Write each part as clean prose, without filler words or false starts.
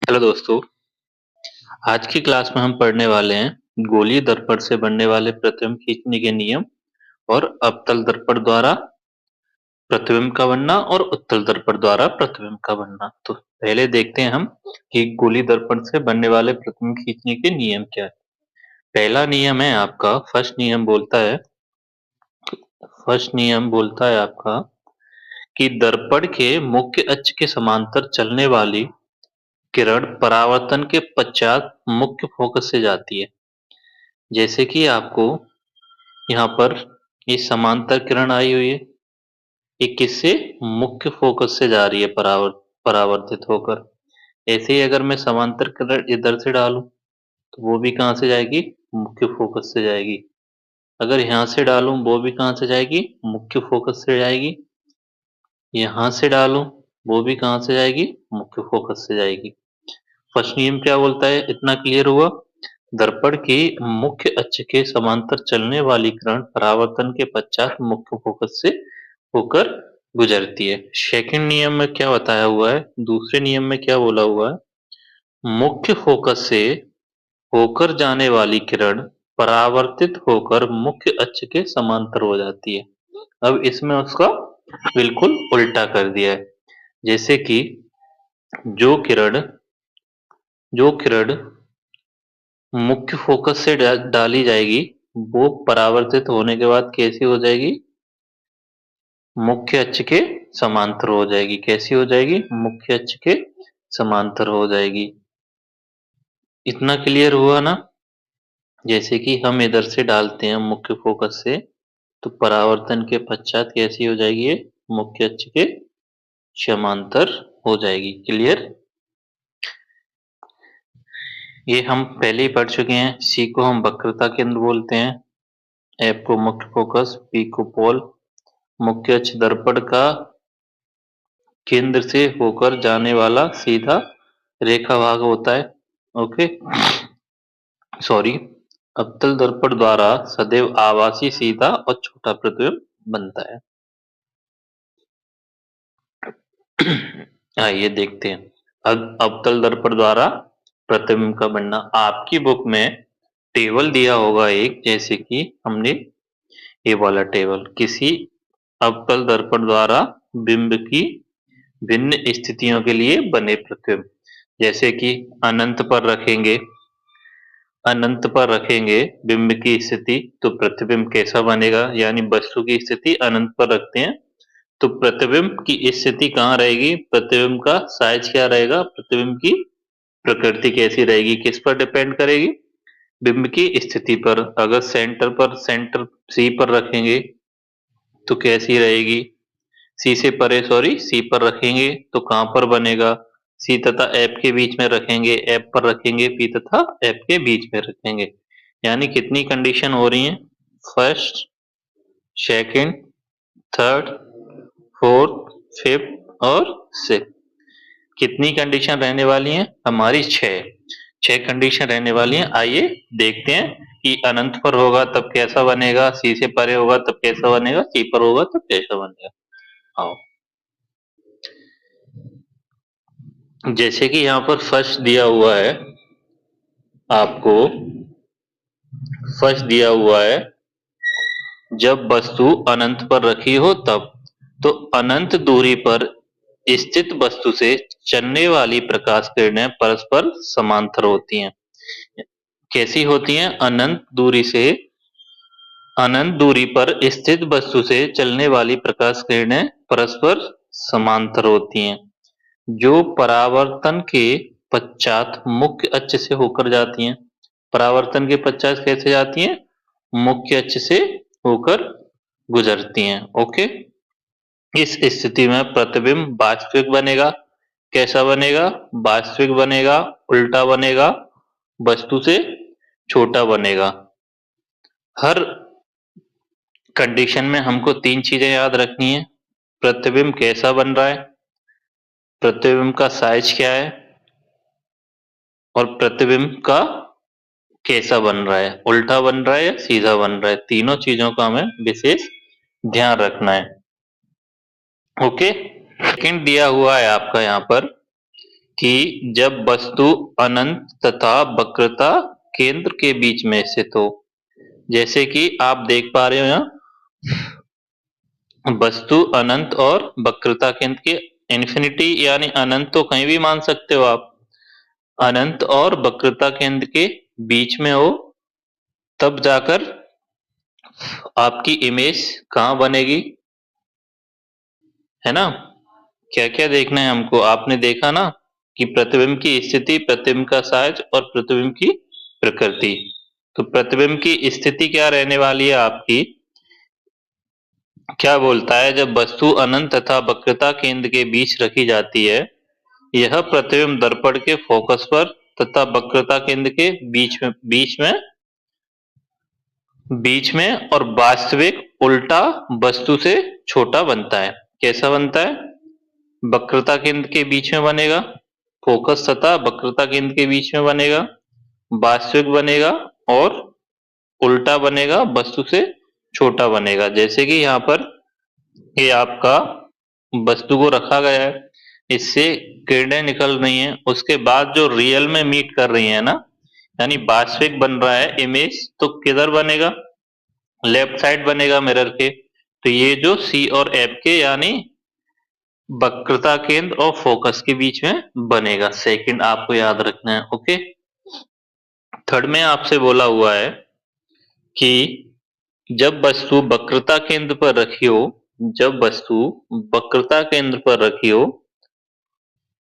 Hello दोस्तों, आज की क्लास में हम पढ़ने वाले हैं गोलीय दर्पण से बनने वाले प्रतिबिंब खींचने के नियम और अवतल दर्पण द्वारा प्रतिबिंब का बनना और उत्तल दर्पण द्वारा प्रतिबिंब का बनना। तो पहले देखते हैं हम कि गोलीय दर्पण से बनने वाले प्रतिबिंब खींचने के नियम क्या है। पहला नियम है आपका फर्स्ट नियम बोलता है आपका कि दर्पण के मुख्य अक्ष के समांतर चलने वाली किरण परावर्तन के पश्चात मुख्य फोकस से जाती है। जैसे कि आपको यहाँ पर ये समांतर किरण आई हुई है, ये किससे मुख्य फोकस से जा रही है परावर्तित होकर। ऐसे ही अगर मैं समांतर किरण इधर से डालूं तो वो भी कहाँ से जाएगी, मुख्य फोकस से जाएगी। अगर यहाँ से डालूं वो भी कहाँ से जाएगी, मुख्य फोकस से जाएगी। यहाँ से डालूं वो भी कहाँ से जाएगी, मुख्य फोकस से जाएगी। फर्स्ट नियम क्या बोलता है, इतना क्लियर हुआ। दर्पण की मुख्य अक्ष के समांतर चलने वाली किरण परावर्तन के पश्चात मुख्य फोकस से होकर गुजरती है। सेकंड नियम में क्या बताया हुआ है, दूसरे नियम में क्या बोला हुआ है, मुख्य फोकस से होकर जाने वाली किरण परावर्तित होकर मुख्य अक्ष के समांतर हो जाती है। अब इसमें उसका बिल्कुल उल्टा कर दिया है। जैसे कि जो किरण जो किरण मुख्य फोकस से डाली जाएगी वो परावर्तित होने के बाद कैसी हो जाएगी, मुख्य अक्ष के समांतर हो जाएगी। कैसी हो जाएगी, मुख्य अक्ष के समांतर हो जाएगी। इतना क्लियर हुआ ना। जैसे कि हम इधर से डालते हैं मुख्य फोकस से, तो परावर्तन के पश्चात कैसी हो जाएगी, ये मुख्य अक्ष के समांतर हो जाएगी। क्लियर। ये हम पहले ही पढ़ चुके हैं। सी को हम वक्रता केंद्र बोलते हैं, एफ को मुख्य फोकस, पी को पोल। मुख्य अक्ष दर्पण का केंद्र से होकर जाने वाला सीधा रेखा भाग होता है। Okay, sorry. अवतल दर्पण द्वारा सदैव आभासी सीधा और छोटा प्रतिबिंब बनता है। आइए देखते हैं अब अवतल दर्पण द्वारा प्रतिबिंब का बनना। आपकी बुक में टेबल दिया होगा एक, जैसे कि हमने ये वाला टेबल, किसी अवतल दर्पण द्वारा बिंब की भिन्न स्थितियों के लिए बने प्रतिबिंब। जैसे कि अनंत पर रखेंगे बिंब की स्थिति तो प्रतिबिंब कैसा बनेगा, यानी वस्तु की स्थिति अनंत पर रखते हैं तो प्रतिबिंब की स्थिति कहाँ रहेगी, प्रतिबिंब का साइज क्या रहेगा, प्रतिबिंब की प्रकृति कैसी रहेगी, किस पर डिपेंड करेगी, बिंब की स्थिति पर। अगर सेंटर सी पर रखेंगे तो कैसी रहेगी, सी पर रखेंगे तो कहां पर बनेगा, सी तथा एफ के बीच में रखेंगे, एफ पर रखेंगे, पी तथा एफ के बीच में रखेंगे। यानी कितनी कंडीशन हो रही है, first, second, third, fourth, fifth और सिक्स। कितनी कंडीशन रहने वाली हैं हमारी, छह कंडीशन रहने वाली हैं। आइए देखते हैं कि अनंत पर होगा तब कैसा बनेगा, सी से परे होगा तब कैसा बनेगा, सी पर होगा तब कैसा बनेगा। आओ, जैसे कि यहाँ पर फर्स्ट दिया हुआ है आपको, फर्स्ट दिया हुआ है जब वस्तु अनंत पर रखी हो तब, तो अनंत दूरी पर स्थित वस्तु से चलने वाली प्रकाश किरणें परस्पर समांतर होती हैं। कैसी होती हैं, अनंत दूरी पर स्थित वस्तु से चलने वाली प्रकाश किरणें परस्पर समांतर होती हैं जो परावर्तन के पश्चात मुख्य अक्ष से होकर जाती हैं। परावर्तन के पश्चात कैसे जाती हैं, मुख्य अक्ष से होकर गुजरती हैं। ओके, इस स्थिति में प्रतिबिंब वास्तविक बनेगा। कैसा बनेगा, वास्तविक बनेगा, उल्टा बनेगा, वस्तु से छोटा बनेगा। हर कंडीशन में हमको तीन चीजें याद रखनी है, प्रतिबिंब कैसा बन रहा है, प्रतिबिंब का साइज क्या है और प्रतिबिंब का कैसा बन रहा है, उल्टा बन रहा है या सीधा बन रहा है। तीनों चीजों का हमें विशेष ध्यान रखना है। ओके, सेकंड दिया हुआ है आपका यहाँ पर कि जब वस्तु अनंत तथा वक्रता केंद्र के बीच में स्थित हो। जैसे कि आप देख पा रहे हो यहाँ वस्तु अनंत और वक्रता केंद्र के इन्फिनिटी यानी अनंत तो कहीं भी मान सकते हो आप, अनंत और वक्रता केंद्र के बीच में हो तब जाकर आपकी इमेज कहाँ बनेगी, है ना। क्या क्या देखना है हमको, आपने देखा ना कि प्रतिबिंब की स्थिति, प्रतिबिंब का साइज और प्रतिबिंब की प्रकृति। तो प्रतिबिंब की स्थिति क्या रहने वाली है आपकी, क्या बोलता है, जब वस्तु अनंत तथा वक्रता केंद्र के बीच रखी जाती है, यह प्रतिबिंब दर्पण के फोकस पर तथा वक्रता केंद्र के बीच में और वास्तविक उल्टा वस्तु से छोटा बनता है। कैसा बनता है, वक्रता केंद्र के बीच में बनेगा, फोकस तथा वक्रता केंद्र के बीच में बनेगा, वास्तविक बनेगा और उल्टा बनेगा, वस्तु से छोटा बनेगा। जैसे कि यहाँ पर ये आपका वस्तु को रखा गया है, इससे किरणें निकल रही हैं, उसके बाद जो रियल में मीट कर रही है ना, यानी वास्तविक बन रहा है इमेज, तो किधर बनेगा, लेफ्ट साइड बनेगा मिरर के। तो ये जो सी और एफ के यानी वक्रता केंद्र और फोकस के बीच में बनेगा। सेकंड आपको याद रखना है, ओके। थर्ड में आपसे बोला हुआ है कि जब वस्तु वक्रता केंद्र पर रखी हो, जब वस्तु वक्रता केंद्र पर रखी हो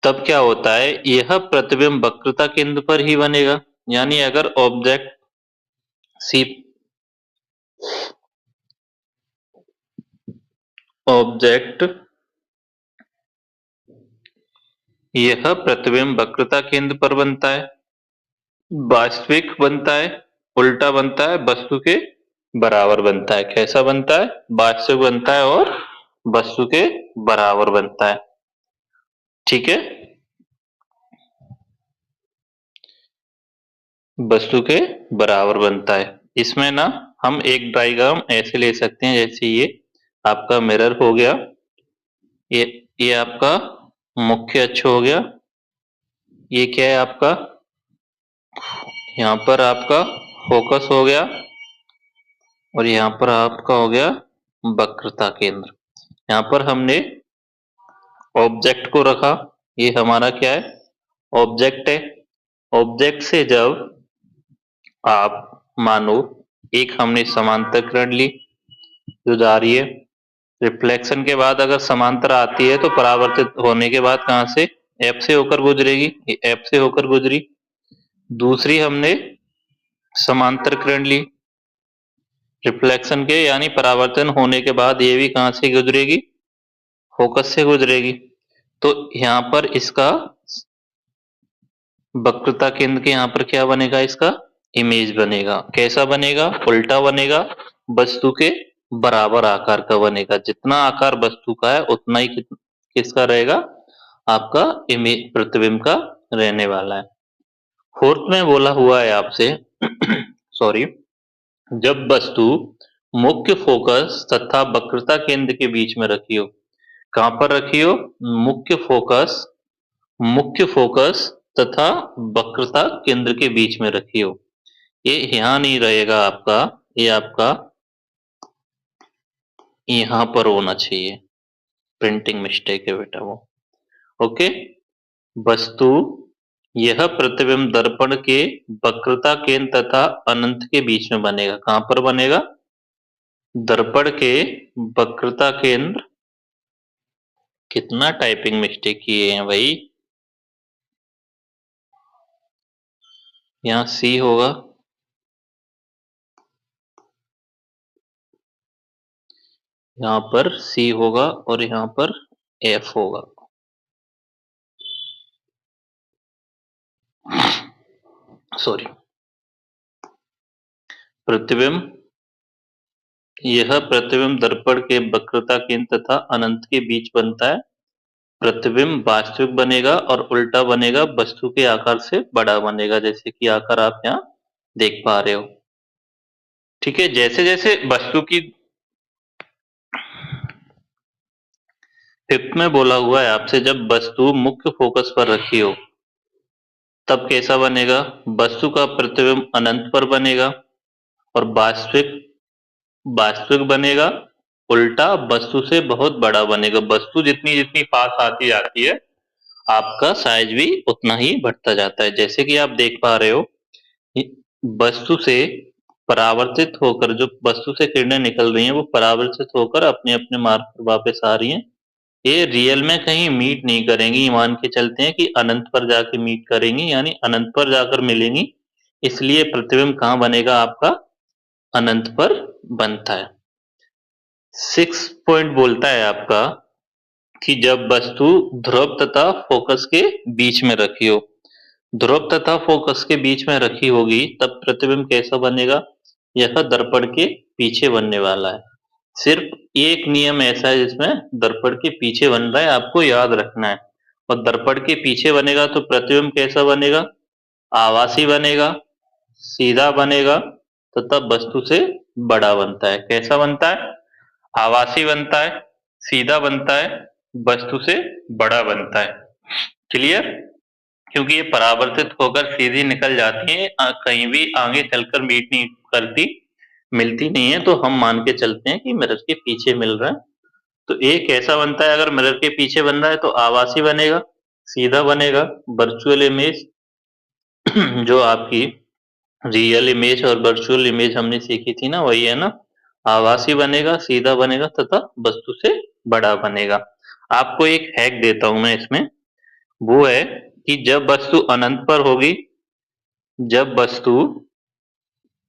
तब क्या होता है, यह प्रतिबिंब वक्रता केंद्र पर ही बनेगा। यानी अगर सी ऑब्जेक्ट यह प्रतिबिंब वक्रता केंद्र पर बनता है, वास्तविक बनता है, उल्टा बनता है, वस्तु के बराबर बनता है। कैसा बनता है, वास्तविक बनता है और वस्तु के बराबर बनता है। ठीक है, वस्तु के बराबर बनता है। इसमें ना हम एक डायग्राम ऐसे ले सकते हैं, जैसे ये आपका मिरर हो गया, ये आपका मुख्य अक्ष हो गया, ये क्या है आपका, यहाँ पर आपका फोकस हो गया और यहाँ पर आपका हो गया वक्रता केंद्र। यहाँ पर हमने ऑब्जेक्ट को रखा, ये हमारा क्या है, ऑब्जेक्ट है। ऑब्जेक्ट से जब आप मानो एक हमने समांतर किरण ली जो जा रही है, रिफ्लेक्शन के बाद अगर समांतर आती है तो परावर्तित होने के बाद कहां से, एफ से होकर गुजरेगी, ये एफ से होकर गुजरी। दूसरी हमने समांतर किरण ली रिफ्लेक्शन के यानी परावर्तन होने के बाद, ये भी कहां से गुजरेगी, फोकस से गुजरेगी। तो यहाँ पर इसका वक्रता केंद्र के यहाँ पर क्या बनेगा, इसका इमेज बनेगा। कैसा बनेगा, उल्टा बनेगा, वस्तु के बराबर आकार का बनेगा। जितना आकार वस्तु का है उतना ही किसका रहेगा, आपका इमेज प्रतिबिंब का रहने वाला है। फोर्थ में बोला हुआ है आपसे सॉरी, जब वस्तु मुख्य फोकस तथा वक्रता केंद्र के बीच में रखी हो। कहां पर रखी हो, मुख्य फोकस तथा वक्रता केंद्र के बीच में रखी हो। ये यहाँ नहीं रहेगा आपका, ये आपका यहाँ पर होना चाहिए, प्रिंटिंग मिस्टेक है बेटा वो, ओके। वस्तु यह प्रतिबिंब दर्पण के वक्रता केंद्र तथा अनंत के बीच में बनेगा। कहां पर बनेगा, दर्पण के वक्रता केंद्र, कितना टाइपिंग मिस्टेक किए हैं भाई, यहाँ सी होगा, यहाँ पर सी होगा और यहाँ पर एफ होगा। सॉरी, प्रतिबिंब यह प्रतिबिंब दर्पण के वक्रता केंद्र तथा अनंत के बीच बनता है। प्रतिबिंब वास्तविक बनेगा और उल्टा बनेगा, वस्तु के आकार से बड़ा बनेगा, जैसे कि आकार आप यहाँ देख पा रहे हो। ठीक है, जैसे जैसे वस्तु की फिफ्थ में बोला हुआ है आपसे, जब वस्तु मुख्य फोकस पर रखी हो तब कैसा बनेगा? वस्तु का प्रतिबिंब अनंत पर बनेगा और वास्तविक वास्तविक बनेगा। उल्टा वस्तु से बहुत बड़ा बनेगा। वस्तु जितनी जितनी पास आती जाती है आपका साइज भी उतना ही बढ़ता जाता है। जैसे कि आप देख पा रहे हो, वस्तु से परावर्तित होकर जो वस्तु से किरणें निकल रही हैं वो परावर्तित होकर अपने अपने मार्ग पर वापस आ रही हैं। ये रियल में कहीं मीट नहीं करेंगी, मान के चलते हैं कि अनंत पर जाके मीट करेंगी, यानी अनंत पर जाकर मिलेंगी। इसलिए प्रतिबिंब कहाँ बनेगा आपका? अनंत पर बनता है। 6 पॉइंट बोलता है आपका कि जब वस्तु ध्रुव तथा फोकस के बीच में रखी हो, ध्रुव तथा फोकस के बीच में रखी होगी तब प्रतिबिंब कैसा बनेगा? यह दर्पण के पीछे बनने वाला है। सिर्फ एक नियम ऐसा है जिसमें दर्पण के पीछे बन रहा है, आपको याद रखना है। और दर्पण के पीछे बनेगा तो प्रतिबिंब कैसा बनेगा? आभासी बनेगा, सीधा बनेगा तथा वस्तु से बड़ा बनता है। कैसा बनता है? आभासी बनता है, सीधा बनता है, वस्तु से बड़ा बनता है। क्लियर? क्योंकि ये परावर्तित होकर सीधी निकल जाती है, कहीं भी आगे चलकर मीट नहीं करती, मिलती नहीं है, तो हम मान के चलते हैं कि मिरर के पीछे मिल रहा है। तो ए कैसा बनता है? अगर मिरर के पीछे बन रहा है तो आभासी बनेगा, सीधा बनेगा। वर्चुअल इमेज जो आपकी रियल इमेज और वर्चुअल इमेज हमने सीखी थी ना, वही है ना। आभासी बनेगा, सीधा बनेगा तथा वस्तु से बड़ा बनेगा। आपको एक हैक देता हूं मैं इसमें, वो है कि जब वस्तु अनंत पर होगी, जब वस्तु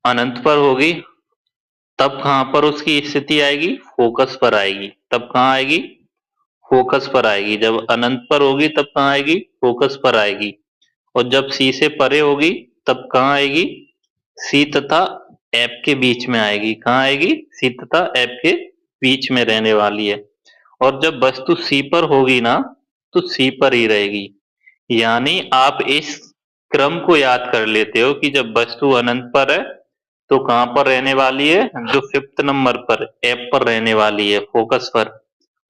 अनंत पर होगी तब कहां पर उसकी स्थिति आएगी? फोकस पर आएगी। तब कहां आएगी? फोकस पर आएगी। जब अनंत पर होगी तब कहां आएगी? फोकस पर आएगी। और जब सी से परे होगी तब कहां आएगी? सी तथा एफ के बीच में आएगी। कहां आएगी? सी तथा एफ के बीच में रहने वाली है। और जब वस्तु सी पर होगी ना तो सी पर ही रहेगी। यानी आप इस क्रम को याद कर लेते हो कि जब वस्तु अनंत पर है तो कहां पर रहने वाली है? जो फिफ्थ नंबर पर एफ पर रहने वाली है, फोकस पर।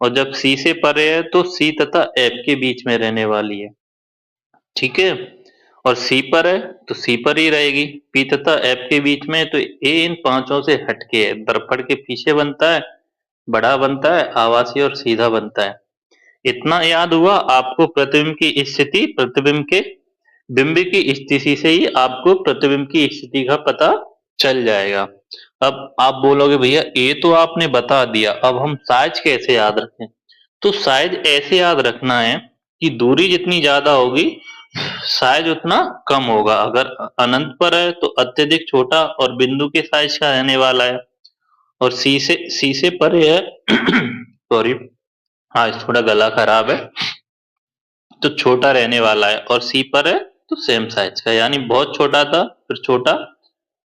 और जब सी से परे है तो सी तथा एफ के बीच में रहने वाली है। ठीक है? और सी पर है तो सी पर ही रहेगी। पी तथा एफ के बीच में, तो ए इन पांचों से हटके है, दर्पण के पीछे बनता है, बड़ा बनता है, आभासी और सीधा बनता है। इतना याद हुआ आपको? प्रतिबिंब की स्थिति, प्रतिबिंब के बिंब की स्थिति से ही आपको प्रतिबिंब की स्थिति का पता चल जाएगा। अब आप बोलोगे भैया ये तो आपने बता दिया, अब हम साइज कैसे याद रखें? तो साइज ऐसे याद रखना है कि दूरी जितनी ज्यादा होगी साइज उतना कम होगा। अगर अनंत पर है तो अत्यधिक छोटा और बिंदु के साइज का रहने वाला है। और सी से परे है सॉरी, आज थोड़ा गला खराब है, तो छोटा रहने वाला है। और सी पर है तो सेम साइज का, यानी बहुत छोटा था फिर छोटा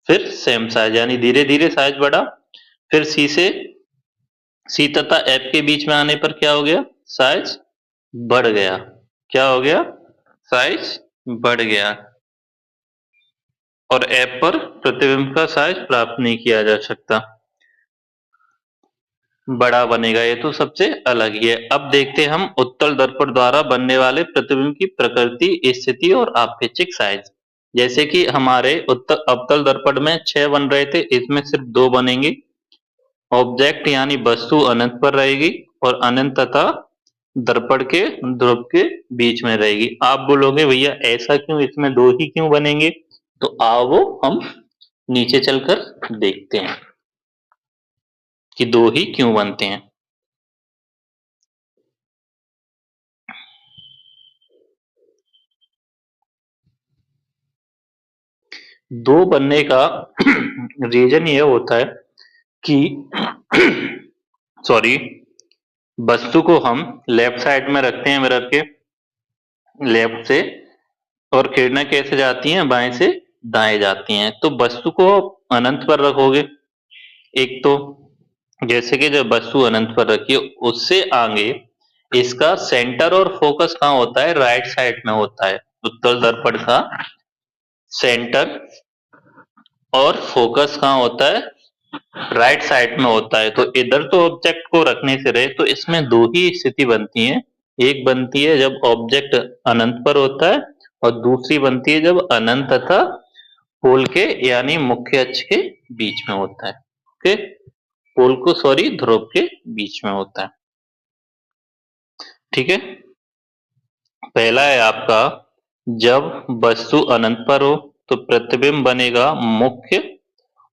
फिर सेम साइज, यानी धीरे धीरे साइज बढ़ा। फिर सी तथा एफ के बीच में आने पर क्या हो गया? साइज बढ़ गया। क्या हो गया? साइज बढ़ गया। और एफ पर प्रतिबिंब का साइज प्राप्त नहीं किया जा सकता, बड़ा बनेगा। ये तो सबसे अलग ही है। अब देखते हैं हम उत्तल दर्पण द्वारा बनने वाले प्रतिबिंब की प्रकृति, स्थिति और आपेक्षिक साइज। जैसे कि हमारे उत्तल अवतल दर्पण में 6 बन रहे थे, इसमें सिर्फ 2 बनेंगे। ऑब्जेक्ट यानी वस्तु अनंत पर रहेगी और अनंत तथा दर्पण के ध्रुव के बीच में रहेगी। आप बोलोगे भैया ऐसा क्यों, इसमें 2 ही क्यों बनेंगे? तो आओ हम नीचे चलकर देखते हैं कि 2 ही क्यों बनते हैं। दो बनने का रीजन ये होता है कि सॉरी, वस्तु को हम लेफ्ट साइड में रखते हैं मिरर के, लेफ्ट से, और किरणें कैसे जाती हैं? बाएं से दाएं जाती हैं। तो वस्तु को अनंत पर रखोगे एक तो, जैसे कि जब वस्तु अनंत पर रखी है उससे आगे इसका सेंटर और फोकस कहाँ होता है? राइट साइड में होता है। उत्तल दर्पण का सेंटर और फोकस कहाँ होता है? राइट साइड में होता है, तो इधर तो ऑब्जेक्ट को रखने से रहे, तो इसमें दो ही स्थिति बनती है। एक बनती है जब ऑब्जेक्ट अनंत पर होता है, और दूसरी बनती है जब अनंत तथा पोल के यानी मुख्य अक्ष के बीच में होता है। ओके, पोल को सॉरी ध्रुव के बीच में होता है। ठीक है, पहला है आपका, जब वस्तु अनंत पर हो तो प्रतिबिंब बनेगा मुख्य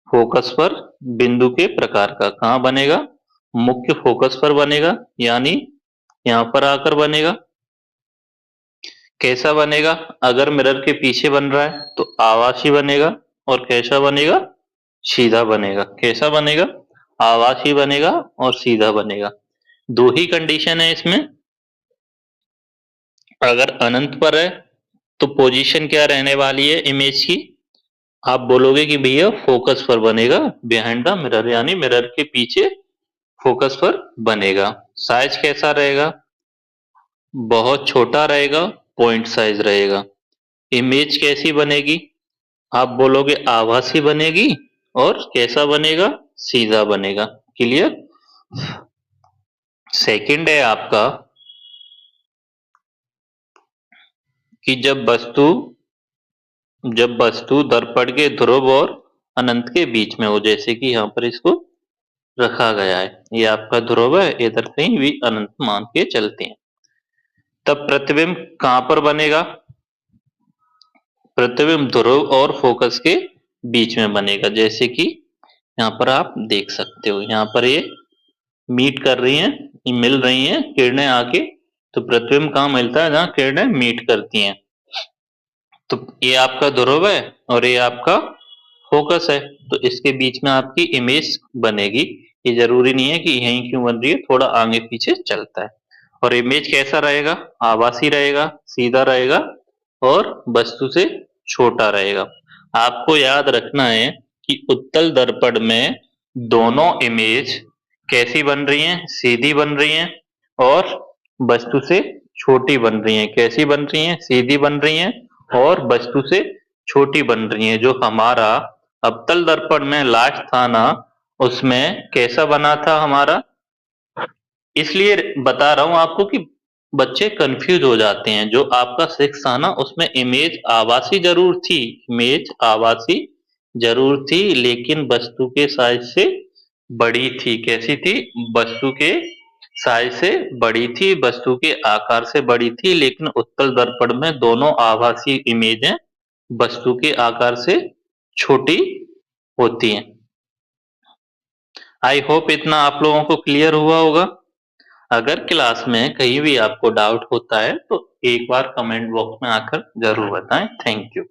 फोकस पर बिंदु के प्रकार का। कहाँ बनेगा? मुख्य फोकस पर बनेगा, यानी यहां पर आकर बनेगा। कैसा बनेगा? अगर मिरर के पीछे बन रहा है तो आभासी बनेगा, और कैसा बनेगा? सीधा बनेगा। कैसा बनेगा? आभासी बनेगा और सीधा बनेगा। दो ही कंडीशन है इसमें। अगर अनंत पर है तो पोजीशन क्या रहने वाली है इमेज की? आप बोलोगे कि भैया फोकस पर बनेगा, बिहाइंड द मिरर, यानी मिरर के पीछे फोकस पर बनेगा। साइज कैसा रहेगा? बहुत छोटा रहेगा, पॉइंट साइज रहेगा। इमेज कैसी बनेगी? आप बोलोगे आभासी बनेगी, और कैसा बनेगा? सीधा बनेगा। क्लियर? सेकंड है आपका कि जब वस्तु दर्पण के ध्रुव और अनंत के बीच में हो, जैसे कि यहाँ पर इसको रखा गया है, ये आपका ध्रुव है, इधर कहीं भी अनंत मान के चलते हैं। तब प्रतिबिंब कहां पर बनेगा? प्रतिबिंब ध्रुव और फोकस के बीच में बनेगा। जैसे कि यहाँ पर आप देख सकते हो, यहाँ पर ये मीट कर रही हैं, ये मिल रही हैं किरणें आके। तो प्रतिबिंब कहाँ मिलता है? जहाँ किरणें मीट करती हैं। तो ये आपका ध्रुव है और ये आपका फोकस है, तो इसके बीच में आपकी इमेज बनेगी। ये जरूरी नहीं है कि यहीं क्यों बन रही है, थोड़ा आगे पीछे चलता है। और इमेज कैसा रहेगा? आभासी रहेगा, सीधा रहेगा, और वस्तु से छोटा रहेगा। आपको याद रखना है कि उत्तल दर्पण में दोनों इमेज कैसी बन रही हैं? सीधी बन रही हैं, और वस्तु से छोटी बन रही हैं। कैसी बन रही हैं? सीधी बन रही हैं, और वस्तु से छोटी बन रही हैं। जो हमारा अवतल दर्पण में लास्ट था ना, उसमें कैसा बना था हमारा? इसलिए बता रहा हूं आपको कि बच्चे कंफ्यूज हो जाते हैं। जो आपका सिक्स था ना, उसमें इमेज आभासी जरूर थी, इमेज आभासी जरूर थी, लेकिन वस्तु के साइज से बड़ी थी। कैसी थी? वस्तु के साइज से बड़ी थी, वस्तु के आकार से बड़ी थी। लेकिन उत्तल दर्पण में दोनों आभासी इमेजें वस्तु के आकार से छोटी होती हैं। आई होप इतना आप लोगों को क्लियर हुआ होगा। अगर क्लास में कहीं भी आपको डाउट होता है तो एक बार कमेंट बॉक्स में आकर जरूर बताएं। Thank you.